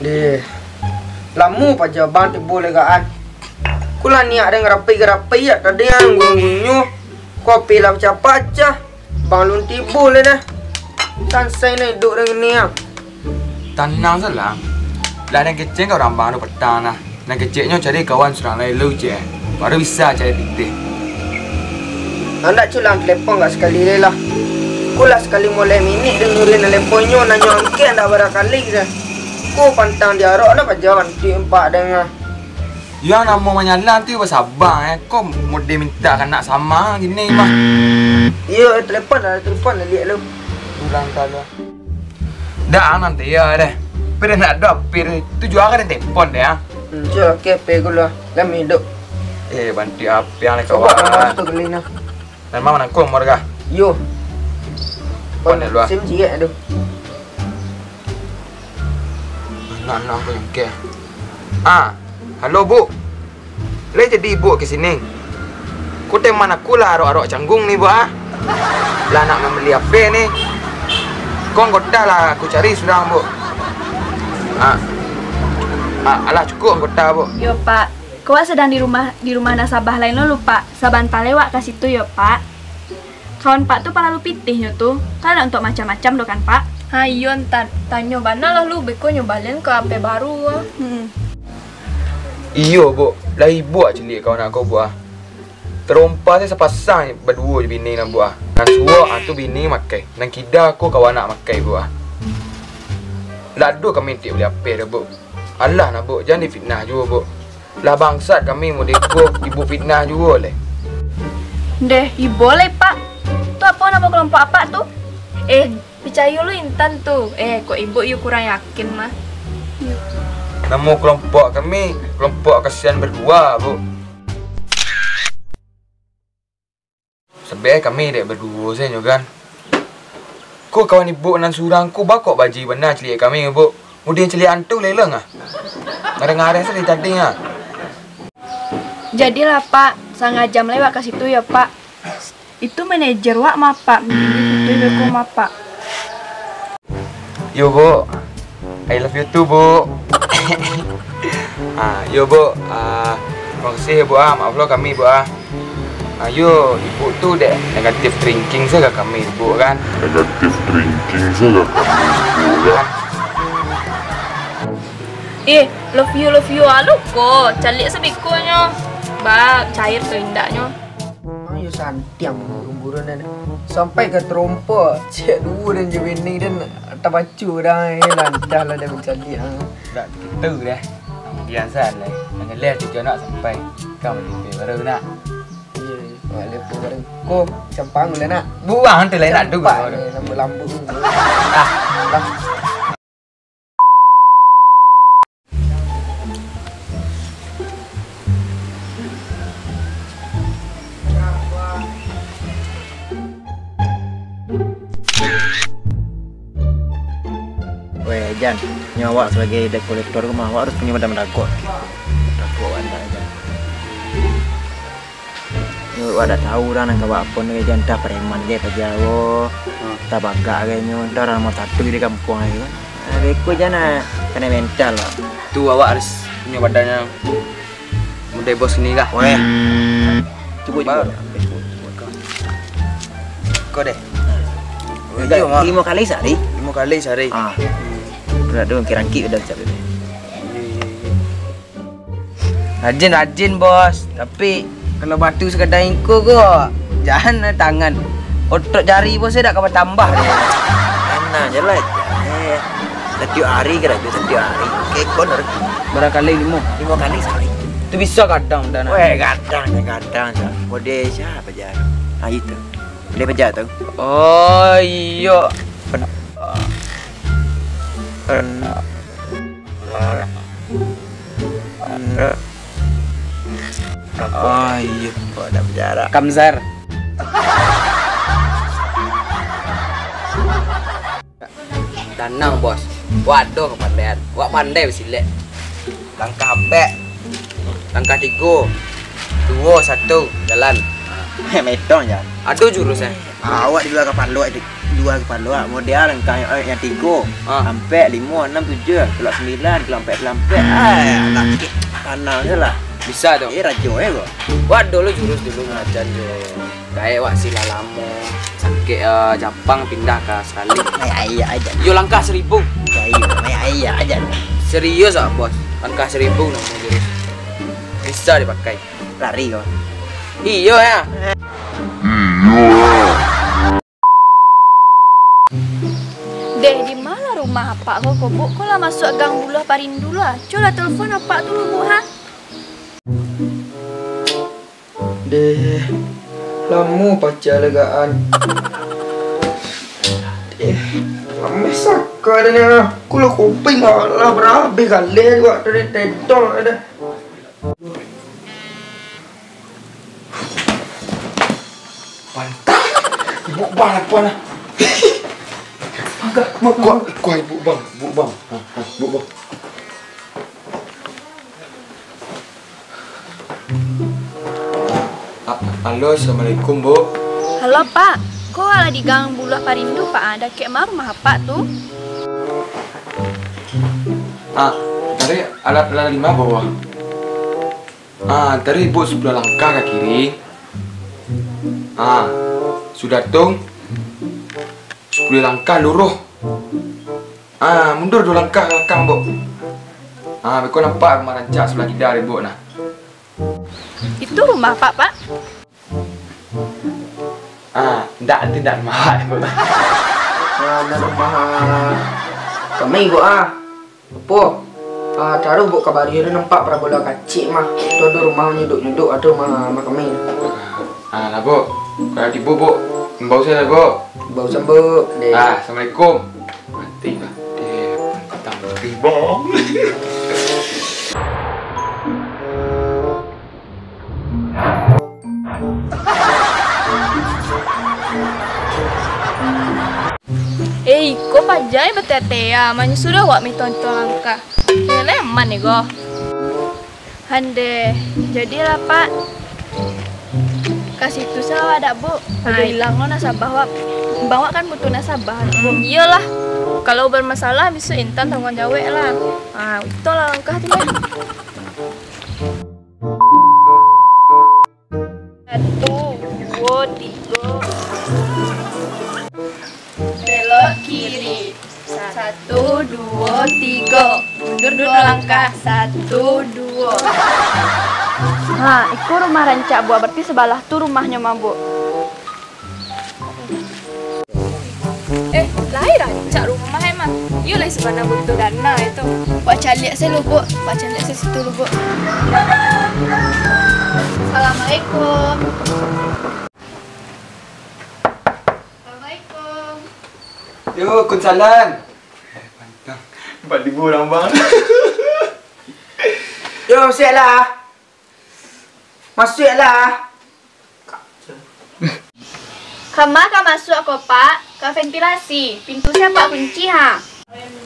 Deh, lamu pa jaban ti boleh gaan. Kula niat ada ngerapi ya tadi yang gunyu. Kopi lah paca. Bangun ti boleh dah. Sansai ni duduk dengan ni ah. Tenang saja. Lah yang kecil kau rambang tu petang lah. Yang kecilnya cari kawan serang lain lu je. Baru bisa cari titik. Anda culang telepon gak sekali ni lah. Kula sekali mulai minit dengerin teleponnya nanya angke anda berakali dah. Ku pantang diarok dah pajawan ti empat dengar. Yang nama menyalan tu bersabar Kau mau dia minta kan nak sama gini mah. Iya, telepon dah lihat lu. Ulang kali. Dah nanti ya deh. Pernah nak ada pir tu jual kan telepon deh ah. Jom kepe gula. Kami hidup. Bantu apa yang nak Coba kawan. tu kelina. Dan mama nak kau morga. Yo. Pon lu ah. Sim jiat tu. Nak apa yang ke? Halo bu. Le jadi ibu ke sini. Ku teman aku lah arok-arok canggung ni bu ah. Lah nak membeli apa ni? Kau anggota lah aku cari sudah bu. Alah cukup anggota bu. Yo Pak, kau sedang di rumah nasabah lain lo lupa. Saban palewak ke situ yo Pak. Kawan Pak tuh pala lu pitihnya tuh. Kan untuk macam-macam do kan Pak. Hayo ntar tanya bana lah lu beko nyobalin ke HP baru. Iyo bu, lah ibu actually kawan aku bu ah. Terompa saya sepasang berdua je bini nak bu ah. Nan suwa tu bini makai. Nan kida aku kawan nak makai bu ah. Ladu kami tak boleh apa dah bu. Allah nak bu, jangan difitnah juga bu. Lah bangsat kami mau deko ibu fitnah juga leh. Deh, boleh Pak. Tuh apa nama kelompok apa tuh? Percaya lu Intan tuh. Kok ibu you kurang yakin mah. Nama kelompok kami kelompok kasihan berdua bu. Sebab kami dek berdua saya kan. Ku kawan ibu nan surang ku bakok baji benar celik kami bu. Kemudian celik antu leleng ah. Ngarang-ngarang saya tadi ah. Jadilah Pak, sangat jam lewat ke situ ya Pak. Itu manajer wak mah Pak, itu beko mah Pak. Yo bu, I love you too bu. Yo bu, terima kasih bu ah, maaf lo kami bu ah. Yo ibu tu dek negatif drinking saja kami ibu kan. Negatif drinking saja kami ibu kan. Love you alu kok, calik sebikonya. Cair tu indaknya. Ayo santiam buruan dan sampai ke terompa cek dua dan je bini dan tak baca dah lantar lah dah mencari Dah kita dah. Biasa lah. Jangan lihat tu nak sampai kau lebih baru nak. Iya, lepas bareng. Ko campang lah nak. Buang tu lain nak tu. Lambu-lambu. Lah. Jan, nyawa sebagai debt collector rumah awak harus punya badan dagot. Dagot anda Jan. Yo ada tahu dah nang kawak pun Jan dah preman ge pajawo. Tak bagak ge nyo dah ramah tatu di kampung ai kan. Beko Jan kena mental lah. Tu awak harus punya badannya muda bos ni kah? Weh. Cuba. Kau deh. 5 kali sehari. 5 kali sehari. Berat dong kirangki udah siap ini. Rajin bos, tapi kalau batu sekadar ingko kok jangan tangan. Otot jari bos saya dah kawan tambah dia. Enak je lah. Setiap hari kira setiap hari. Kekon Barangkali 5 kali sehari. Tu bisa kadang dah nak. Weh kadang. Kode siapa je? Itu. Boleh pejak tu. Oh iya. Iya, kok ada penjara. Kamzar. Danang bos. Waduh kepandaian. Wak pandai bersilat. Langkah apek. Langkah 3. 2 1 jalan. Metong je. Aduh jurusnya. Awak di luar kapal lu jual kepala wak model langkah yang 3 sampai 5 6 7 kelak 9 kelak 4 laki tanah je lah. Bisa dong. Rajo kok. Waduh lu jurus dulu ngajar yo. Kayak wak sila lamo. Sakit Jepang pindah ke Australia. Ayah aja. Yo langkah 1000. Ayah aja. Serius ah bos. Langkah 1000 namanya jurus. Bisa dipakai. Lari kau. Iya ya. Deh, di mana rumah apa kok Bu? Kok lah masuk gang bulu Parindu lah. Coba telepon apa dulu Bu, ha? Deh, lama pacar legaan. Lama sakar ni ah. Kulo kuping lah berabe kali juga dari tetok ada. Pantang. Ibu bang apa nak? Agak kuat ibu bang. Bu bang. Halo, assalamualaikum Bu. Halo Pak, kok ala di gang bulu Parindu Pak? Ada kek mah rumah apa tuh? Tadi alat 5 bawah. Tadi Bu sebelah langkah ke kiri. Sudah tung 10 langkah luruh. Mundur 2 langkah belakang Bu. Kau nampak rumah rancak sebelah kiri Bu nah. Itu rumah Pak? Tidak mahal Bu. Ada rumah kami Bu Apa? Taruh Bu kabari ada nampak parabola kecil mah. Itu ada rumah nyuduk ada rumah kami. Lah Bu. Kalau di Bu, bau saya Bu. Bau sambut. Assalamualaikum. Mati lah. Dia petang bang. Kok pajai betete ya? Manyu sudah wak mi tonton langkah. Leman nih go. Hande, jadilah Pak. Kasih itu salah ada Bu. Udah hilang lo nasabah wak. Bawa kan butuh nasabah. Iyalah. Kalau bermasalah bisa Intan tanggung jawab lah. Itu lah langkah tuh. 1, 2, 3. Belok kiri. 1, 2, 3. Mundur 2 langkah. 1, 2. Itu rumah rancak Bu. Berarti sebelah tuh rumahnya mah Bu. Lahir rancak rumah emang. Iyalah sebenarnya butuh dana itu. Pak calik saya lu Bu. Pak calik saya situ lu Bu. Assalamualaikum. Assalamualaikum. Yo, kunsalan. Pantang. 4,000 orang bang. Yo, siaplah. Masuklah. Kamar kan masuk kok Pak. Ke ventilasi. Pintu siapa kunci ha?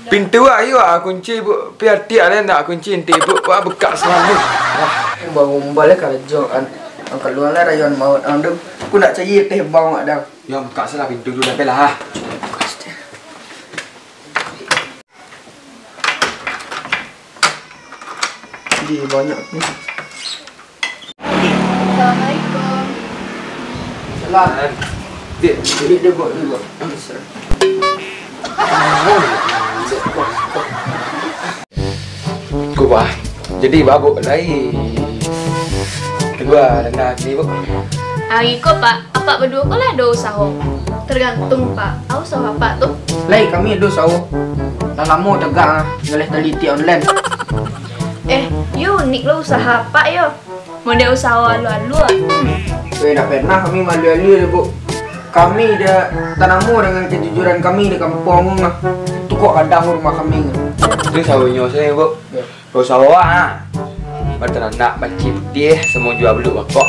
Pintu ayo kunci Bu. Biar tiak lah nak kunci nanti Bu. Wah buka selalu. Bangun balik kerja angkat luar lah rayon maut anda. Aku nak cari teh bang ada. Ya buka salah pintu dulu dah lah. Di banyak ni. Assalamualaikum. Salam. Dia Dia buat. Kuba. Jadi babuk lain. Kedua dan lagi Bu. Kok Pak, apa berdua kok lah ada usaha? Tergantung Pak. Aku usaha apa tuh? Lai kami ada sawo. Dah lama tegak boleh teliti online. Unik lo usaha apa yo? Model usaha alu-alu. Tak pernah kami malu-malu dia Bu. Kami dah tanamu dengan kejujuran kami di kampung lah. Itu kok ada rumah kami. Itu sawahnya saya Bu. Kau sawah berternak baci putih semua jual beluk bakok.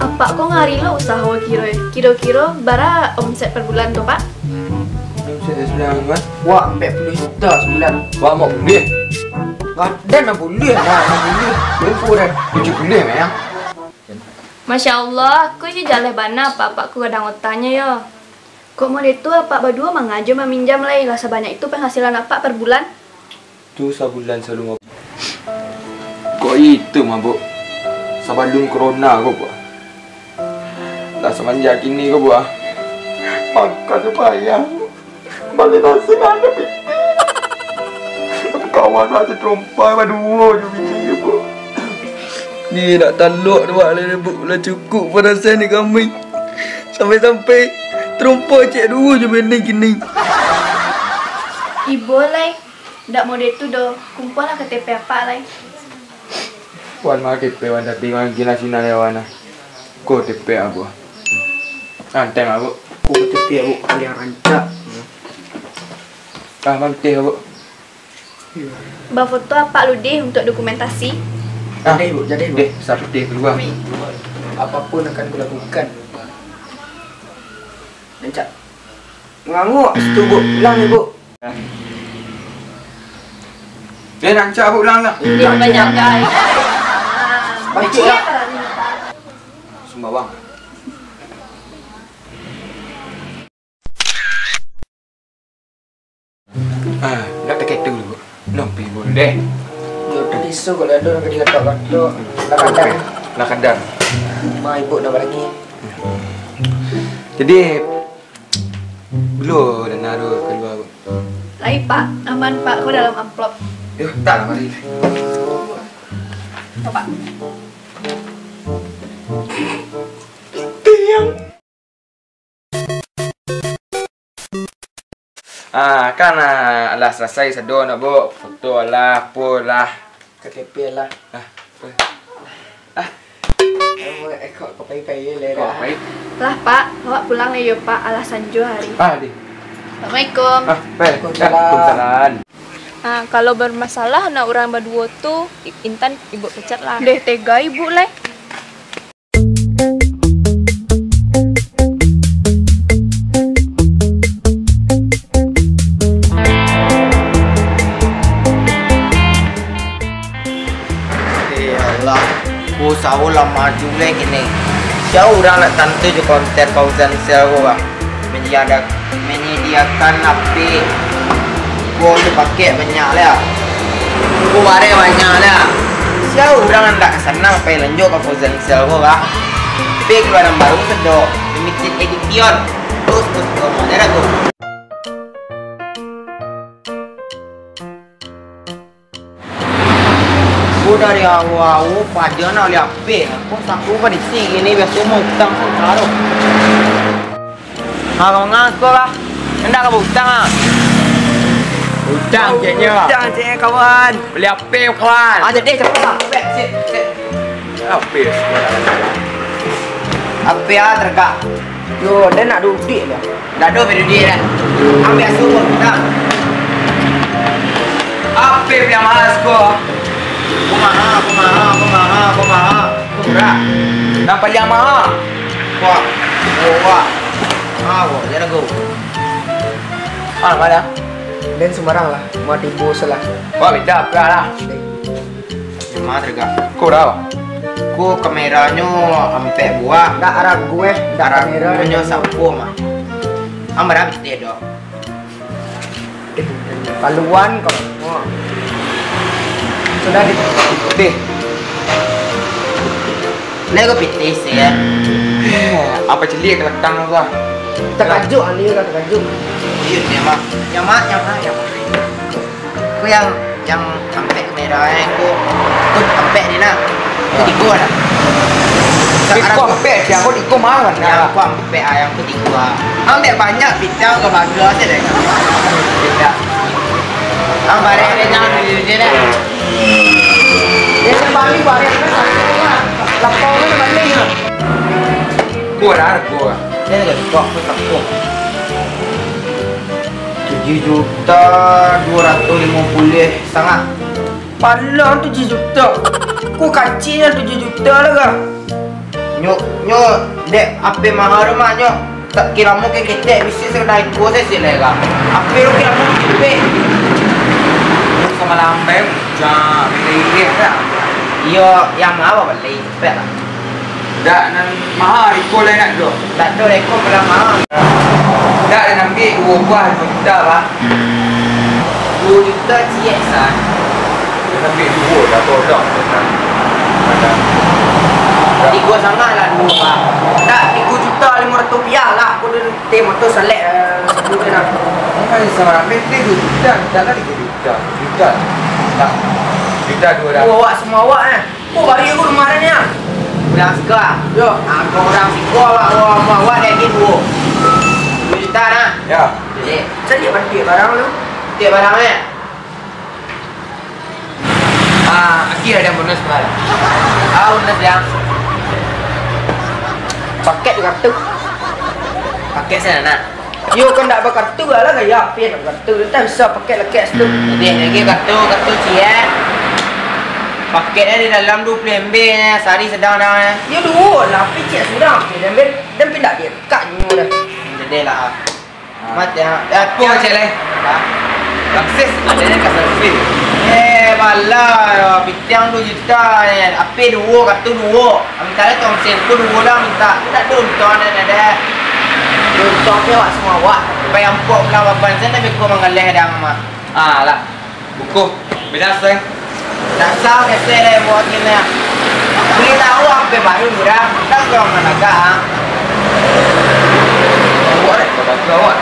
Apa kok ngari lo usaha kira-kira bara omset per bulan tuh Pak? Saya sudah mas. Wah, 40 juta sebulan. Wah mau beli. Dan nak boleh dah, nak boleh. Lempu dah. 70 memang. Masya Allah, aku je jalan bana apa-apa aku kadang otanya yo. Kok mau itu apa berdua mengajo meminjam lah sebanyak itu penghasilan apa per bulan? Tu sebulan selalu mabuk. Kok itu mabuk? Sebelum corona kau buat. Dah semenjak ini kau buat. Makan tu payah. Balik nasi ada pipi. Kawan aja terompai berdua je bini bu. Ni nak taluk dua lah bu. Lah cukup pada saya ni kami. Sampai-sampai terompai cik dua je bini kini. Ibu lah. Ndak mau itu do. Kumpul lah KTP apa lah. Wan makip pe wan tadi wan gila sina lewana. Ko tepe aku. Anteng aku. Ku tepi aku kalian rancak. Bang teh aku. Mbak foto apa lu deh untuk dokumentasi? Jadi bu, jadi bu. Deh, sapti keluar. Apapun akan kulakukan. Rancak. Nganguk situ bu, bilang nih bu. Dia rancak aku ulang lah. Dia banyak guys. Baca lah. Sumpah bang. Nak tak tu dulu. Nampi boleh deh. Yo tadi so kalau ada orang kena katok-katok. Nak kadang. Nak kadang. Ma ibu nak lagi. Jadi belum dah naruh keluar. Lagi pak, aman pak, kau dalam amplop. Yo, tak lah mari. Coba. Kan alah selesai sedon nak bu. Foto lah, pun lah. KTP lah. Kamu ekor kau pay-pay le dah. Baik. Lah pak, awak pulang ya pak, alasan jo hari. Di. Assalamualaikum. Baik. Waalaikumsalam. Nah, kalau bermasalah nak orang berdua tuh Intan ibu pecat lah. Deh tega ibu lah. Allah, ku sawo lah maju leh kini. Jauh orang nak tentu je konten kausan sel gua. Menyediakan api. Gua tu pakai banyak lah. Gua bare banyak lah. Jauh orang nak senang pakai lanjut ke kausan sel gua. Tapi keluaran baru sedok. Limited edition. Terus gua mau ada tu. Aku dari awal pajak nak lihat pe. Aku saku pada sini ni biasa mau utang sekarang. Kau ngaku lah. Hendak kau utang ah? Utang ceknya. Utang cek kawan. Beli apa kawan? Jadi cepat lah. Sit. Apa Apa ya terkak? Yo, dia nak duit lah. Dah do video dia dah. Ambil semua kita. Apa yang malas kau? Kumaha. Murah. Nampak yang mahal? Wah. Wah, jangan go. Mana? Dan sembarang lah. Mau tibu salah. Wah, beda apa lah? Cuma terkak. Kau tahu? Ku kameranya ampe buah. Dak arah gue, dak kamera. Kameranya sampo mah. Amara bete do. Paluan kau. Oh. Sudah di. Deh. Lego bete sih ya. Apa celik kelakang tu lah? Terkajut ani lah terkajut. Iya dia mah. Yang mana? Ku yang ampe kamera ku ampe ni nak. Tiga dah. Kau ambil yang kau ikut mahal Yang aku ambil ayam ketiga. Ambil banyak pizza ke bagus aja deh. Tidak. Ambil dia jangan dia deh. Dia balik kan lapor ni balik. Kau dah kau. Dia dah kok aku takut. 7.250 sangat. Palang 7 juta. Ku kacilnya 7 juta lah kah? Nyok dek apa mahal rumah nyok. Tak kira mu ke kita mesti sudah ikut saya silaga. Apa lu kira mu kita? Sama lambai, jangan beli dah. Yo yang apa beli cepet lah. Dah nan mahal ikut lain nak tu. Tak ada rekod pada mahal. Tak ada ambil 2 buah 2 juta lah. 2 juta ciek san. Dia ambil 2 dah tolong tenang. Jadi gua sangat lah 2 bang. Tak, 3 juta 500 rupiah lah. Aku dah tengok motor selek sebelum je dah. Kan sama ambil 2 juta, tak lah 3 juta. Juta. Tak. Juta 2 dah. Awak semua awak Kau bari aku rumah ni ah. Orang suka. Yo. Kau orang suka awak dah gitu. 2 juta nah. Ya. Jadi, Jadi balik barang lu. tiap barang ni. Aki ada bonus barang. Bonus yang Paket kartu. pakai sana nak. Yo kan tak berkartu lah gaya apa nak kartu. Tak bisa pakai leket situ. Jadi lagi kartu ciek. Paketnya di dalam 20 MB nya, sehari sedang dah. Ya dua lah, picit sudah. Dan pindah dia kaknya dah. Jadi lah. Mat ya. Apa macam ni? Akses ada ni kat servis. Balah, bintang 2 juta ni. Apa 2, kartu 2. Minta lah tong sen pun 2 lah minta. Tak donton ada. Untuk awak semua awak. Bayang pok pula baban sana tapi kau mengalih dah mama. Lah. Buku. Bila saya. Tak sah kata dah buat ni. Beli tahu apa baru ni dah. Tak kau mana agak. Buat ni. Kau tak tahu awak.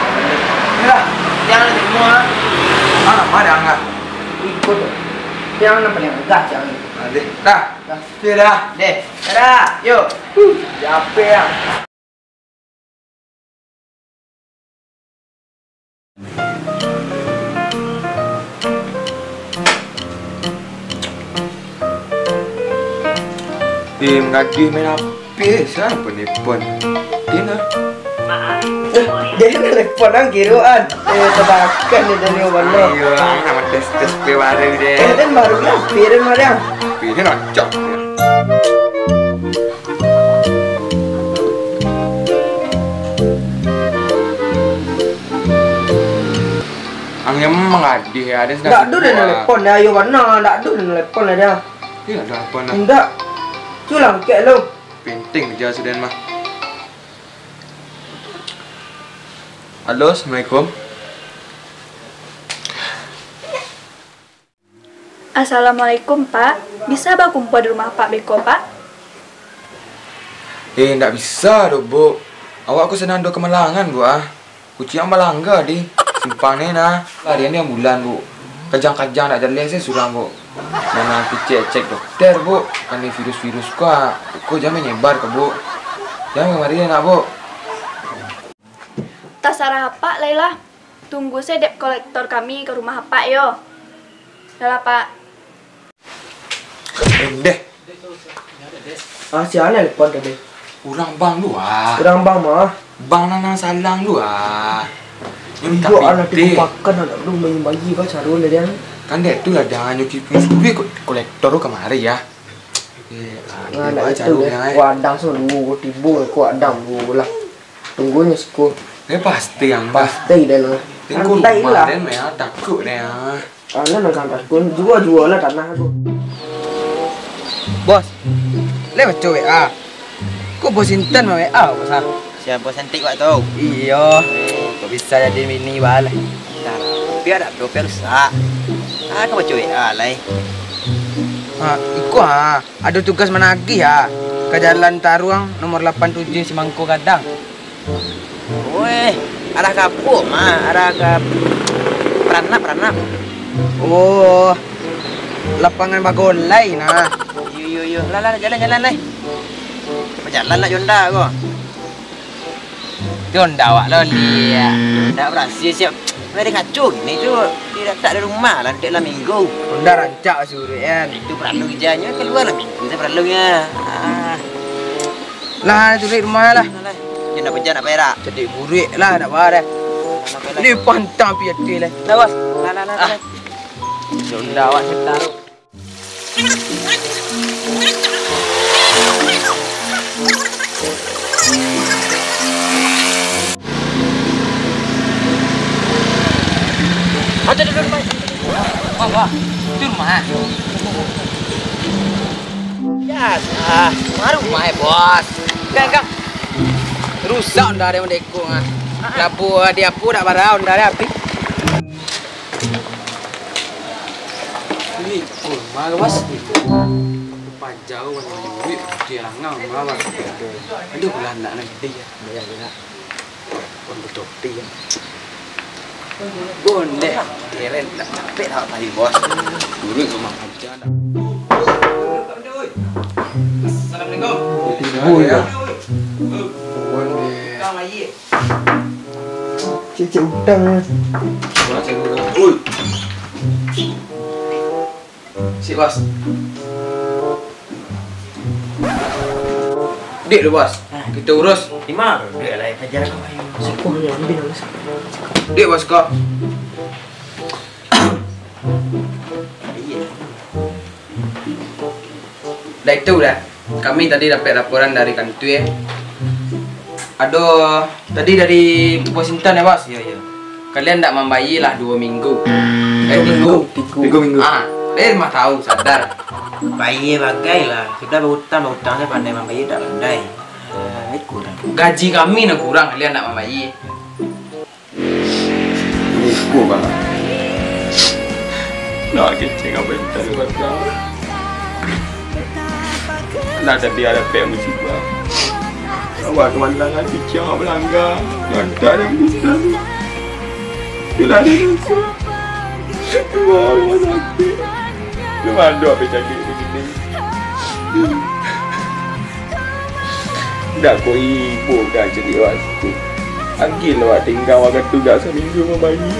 Yalah, jangan semua. Mana angkat? Ikut tu. Yang nak paling agak jangan. Adik. Dah. Okey dah. Deh, dah. Yuk. Apa yang? Mengaji main apa? Siapa ni pun? Tina. Dia nak telepon ang kiruan. Tebakan dia dari mana? Ayo, nama tes baru deh. Dan baru lah, pirin mariam. Pilih nak cak. Ang yang mengaji ada sedang. Tak ada dia nak telepon dah. Ayo mana? Tak ada dia nak telepon lah dia. Dia ada apa nak? Tidak. Culang kek lu. Penting je sudah mah. Halo, Assalamualaikum. Assalamualaikum Pak, bisa abang kumpul di rumah Pak Beko Pak? Tak bisa doh bu. Awak aku senang do kemalangan bu Kucing malangga di simpang ni nah. Larian dia bulan bu. Kajang-kajang nak jalan saya surang bu. Mana nanti cek dokter bu. Kan ni virus-virus kau jangan menyebar ke bu. Jangan kemari nak bu. Terserah Pak Laila. Tunggu saya debt kolektor kami ke rumah Pak yo. Dah Pak. Deh. Siapa nak telepon tadi? Kurang bang lu Kurang bang mah. Bang nang salang lu Yang Ibu anak tu makan anak lu main bayi kau carul dia. Kan dek tu lah jangan nyuki duit kolektor lu kemari ya. Anak itu deh. Kau adang selalu tibu kau adang lu lah. Tunggunya sekolah. Pasti yang Pasti dah lah. Santai lah. Dan mereka takut dia. Anak nak santai pun jual lah tanah tu. Bos. Lewat cewek Kau bos intan mah WA bos Siapa cantik wak tu? Iya. Kau bisa jadi mini balai. Biar ada profil rusak. Kau baca WA lah. Iku ada tugas menagih ke Jalan Taruang nomor 87 Simangko Kadang. Weh, arah kapuk mah, arah ke Pranap. Oh. Lapangan Bagolai nah. Yo. Lah jalan lah. Berjalan nak Yonda kau. Yonda awak loli ya. Tak berhasil siap. Mereka kacau ni tu. Dia tak ada rumah lah dalam minggu. Yonda rancak suri kan. Itu perlu kerjanya keluar lah minggu saya perlunya. Lah tu rumah lah. Dia nak kerja nak bayar tak? Jadi burik lah nak bayar dah. Ni pantang piati lah. Dah bos. Lah. Yonda awak taruh. Ada rumah. Wah. Itu rumah. Ya, rumah bos. Kan. Rusak dah ada mendekung Lapu dia pu dak barau ndak api. Ini, oh, mana bos? Pajau mana duit dia langau mana. Aduh bulan nak nanti ya. Bayar. Untuk topi ya. Bonde, keren tak capek tak tadi bos. Dulu rumah aja dah. Assalamualaikum. Oh ya. Bonde. Kang Ayi. Cicik utang. Oi. Si bos. Dek lu bos. Kita urus. Di mana? Dia lah ajar kau. Sekolah yang lebih halus. Dek bos kau. Dah itu dah. Kami tadi dapat laporan dari kantor. Aduh, tadi dari Bos Intan ya bos? Iya. Kalian tak membayi lah 2 minggu. Minggu. Ah, mah tahu sadar. Bayi bagai lah. Sudah berhutang saya pandai membayi tak pandai. Kurang. Gaji kami nak kurang, kalian nak membayi. Aku bang. Nak kecil apa yang tak buat kau. Nak tadi ada pek musibah. Awak kemandangan picak belangga. Ada yang bisa. Sudah ada dosa. Keluar rumah sakit. Belum ada apa cakap begini. Dah kau ibu kan jadi waktu. Anggil awak tinggal awak tugas seminggu membayi.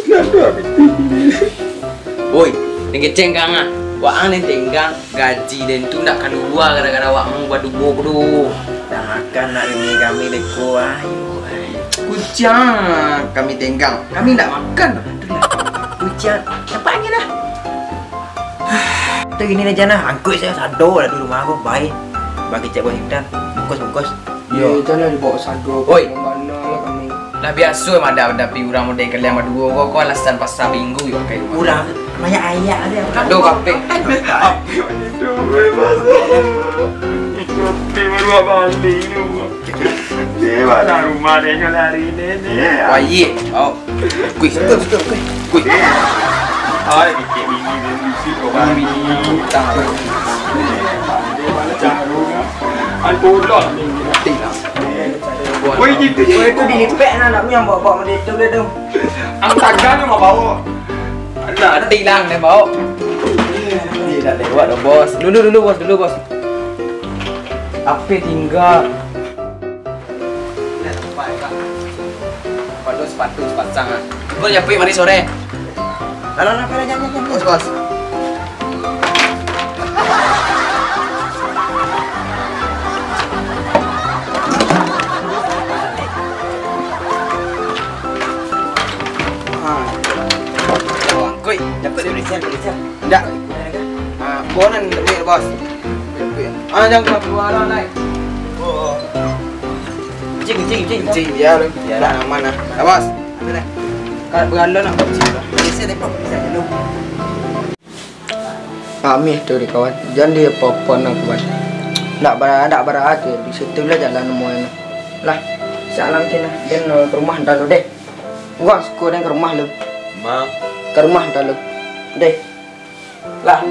Dah ada apa ini. Woi, tinggi cengkang ah. Wak ang tinggal gaji dan tu nak keluar gara-gara wak ang buat dubu. Dah makan nak ini kami deko ayo. Kucang kami tenggang. Kami tak makan. Hujan. Apa angin lah? Tu gini aja nah. Angkut saya sado lah di rumah aku. Baik. Bagi cek Bos Intan. Bungkus. Ya, jangan dibawa sado. Oi. Mana lah kami. Dah biasa mah ada orang model kalian mah dua kau alasan pasal minggu yo kayak Kurang. Banyak ayak dia. Aduh kape. Itu bebas. Itu baru balik rumah. Dia mana rumah dia lari nenek. Wah iya. Oh. Kuih. Kuih. Ay, bikin ini dan isi orang ini. Utang. Dia mana jarum. Alkohol ni. Tinggal. Woi gitu je. Itu dilipek nak yang bawa model tu dah tu. Ang tagan mau bawa. Nak tilang dia bawa. Dia dah lewat dah bos. Dulu bos. Apa tinggal? Dah sampai kak. Pada sepatu sepasang ah. Gua nyapi mari sore. Kalau nak jangan. Bos. Koi, dapat dia. Enggak. Bonan duit bos. Jangan keluar lah naik. Oh. Cing dia lu. Dia dah mana? Dah bos. Ada dah. Kat bergalon nak buat cing. Bisa tengok bisa dulu. Kami tu di kawan. Jangan dia popon nak buat. Tak berat tu. Di situ lah jalan semuanya. Lah, salam kena. Dan ke rumah dah lu deh. Gua sekolah ke rumah lu. Ma. Ke rumah dah lu. Deh. Lah.